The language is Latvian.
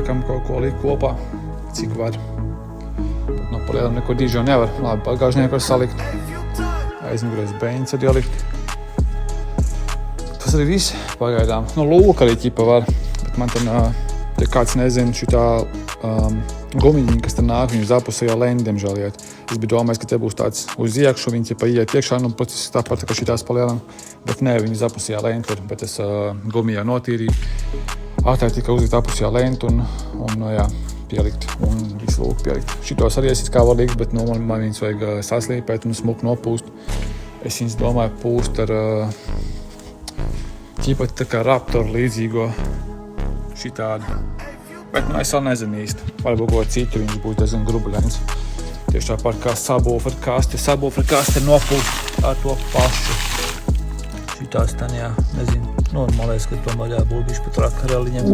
sākam kaut ko likt kopā, cik var. Bet no palielam neko diži jau nevar. Labi, bagāžnieku var salikt. Aizmugurēs beņas var ielikt. Tas arī viss pagaidām. Nu, lūk arī ķipa var. Bet man tad, ja kāds nezina, šitā gumiņi, kas te nāk, viņi uz apusējā lēni, diemžēl iet. Es biju domājis, ka te būs tāds uz iekšu, viņi ķipa iet iekšā, nu, pats tāpat, kā šitās palielam. Bet nē, viņi uz apusējā lēni tur, bet es gumijā notīrīju. Ātrāk tikai uzlikt apusējā lēni un jā, pielikt un visu lūk pielikt. Šitos arī es kā var likt, bet nu, man viņus vajag saslīpēt un smuku nopūst. Es viņus domāju pūst ar ķipa tā kā Raptor līdzīgo šitādu. Bet nu, es vēl nezinu īsti. Varbūt ko citu viņš būtu diezgan grubuļains. Tieši tāpat kā subwoofer kaste nopūst ar to pašu. Šitās tā, jā, nezinu, normālais, ka tomēr jābūt bišķi pat raka reliņiem.